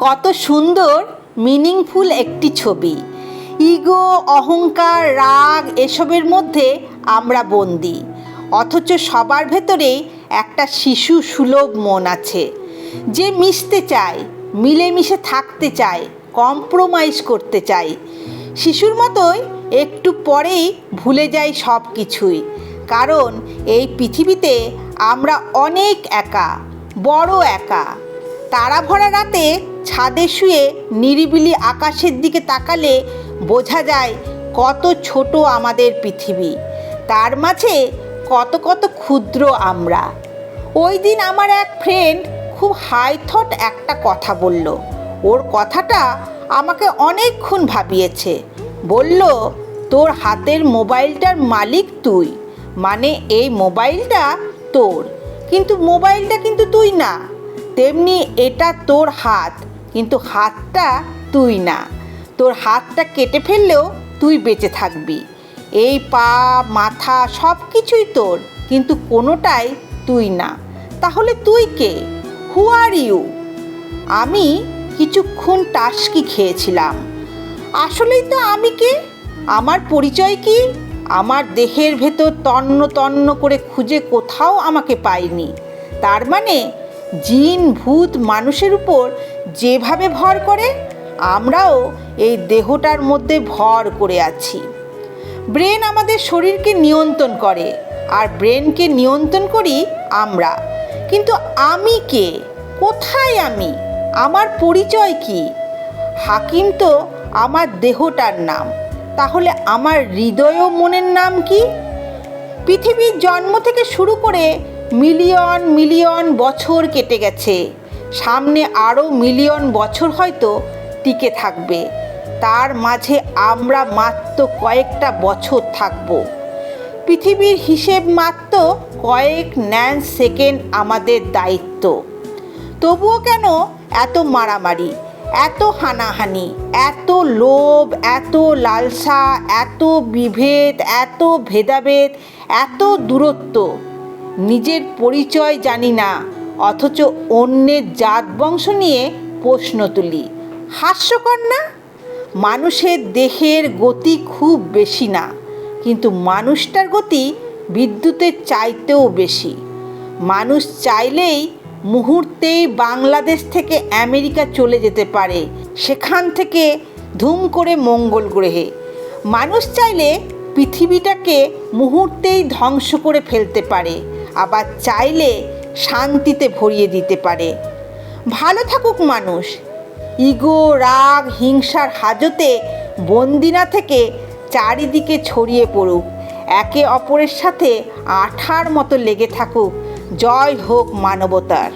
কত সুন্দর মিনিংফুল একটি ছবি। ইগো, অহংকার, রাগ এসবের মধ্যে আমরা বন্দি, অথচ সবার ভেতরে একটা শিশু সুলভ মন আছে, যে মিশতে চায়, মিলেমিশে থাকতে চায়, কম্প্রোমাইজ করতে চায়। শিশুর মতোই একটু পরেই ভুলে যাই সব কিছুই, কারণ এই পৃথিবীতে আমরা অনেক একা, বড় একা। তারা ভরা রাতে ছাদে শুয়ে নিরিবিলি আকাশের দিকে তাকালে বোঝা যায় কত ছোট আমাদের পৃথিবী, তার মাঝে কত কত ক্ষুদ্র আমরা। ওই দিন আমার এক ফ্রেন্ড খুব হাই থট একটা কথা বলল। ওর কথাটা আমাকে অনেকক্ষণ ভাবিয়েছে। বলল, তোর হাতের মোবাইলটার মালিক তুই, মানে এই মোবাইলটা তোর, কিন্তু মোবাইলটা কিন্তু তুই না। তেমনি এটা তোর হাত, কিন্তু হাতটা তুই না। তোর হাতটা কেটে ফেললেও তুই বেঁচে থাকবি। এই পা, মাথা সব কিছুই তোর, কিন্তু কোনোটাই তুই না। তাহলে তুই কে? হু আর ইউ? আমি কিছুক্ষণ টাসকি খেয়েছিলাম। আসলেই তো আমি কে? আমার পরিচয় কি? আমার দেহের ভেতর তন্ন তন্ন করে খুঁজে কোথাও আমাকে পাইনি। তার মানে জিন ভূত মানুষের উপর যেভাবে ভর করে, আমরাও এই দেহটার মধ্যে ভর করে আছি। ব্রেন আমাদের শরীরকে নিয়ন্ত্রণ করে, আর ব্রেনকে নিয়ন্ত্রণ করি আমরা। কিন্তু আমি কে? কোথায় আমি? আমার পরিচয় কি? হাকিম তো আমার দেহটার নাম, তাহলে আমার হৃদয় ও মনের নাম কি? পৃথিবীর জন্ম থেকে শুরু করে মিলিয়ন মিলিয়ন বছর কেটে গেছে, সামনে আরও মিলিয়ন বছর হয়তো টিকে থাকবে। তার মাঝে আমরা মাত্র কয়েকটা বছর থাকব। পৃথিবীর হিসেব মাত্র কয়েক ন্যান সেকেন্ড আমাদের দায়িত্ব। তবুও কেন এত মারামারি, এত হানাহানি, এত লোভ, এত লালসা, এত বিভেদ, এত ভেদাভেদ, এত দূরত্ব? নিজের পরিচয় জানি না, অথচ অন্যের জাত বংশ নিয়ে প্রশ্ন তুলি। হাস্যকর না? মানুষের দেহের গতি খুব বেশি না, কিন্তু মানুষটার গতি বিদ্যুতের চাইতেও বেশি। মানুষ চাইলেই মুহূর্তেই বাংলাদেশ থেকে আমেরিকা চলে যেতে পারে, সেখান থেকে ধুম করে মঙ্গল গ্রহে। মানুষ চাইলে পৃথিবীটাকে মুহূর্তেই ধ্বংস করে ফেলতে পারে, আবার চাইলে শান্তিতে ভরিয়ে দিতে পারে। ভালো থাকুক মানুষ, ইগো, রাগ, হিংসার হাজতে বন্দি না থেকে চারিদিকে ছড়িয়ে পড়ুক, একে অপরের সাথে আঠার মতো লেগে থাকুক। জয় হোক মানবতার।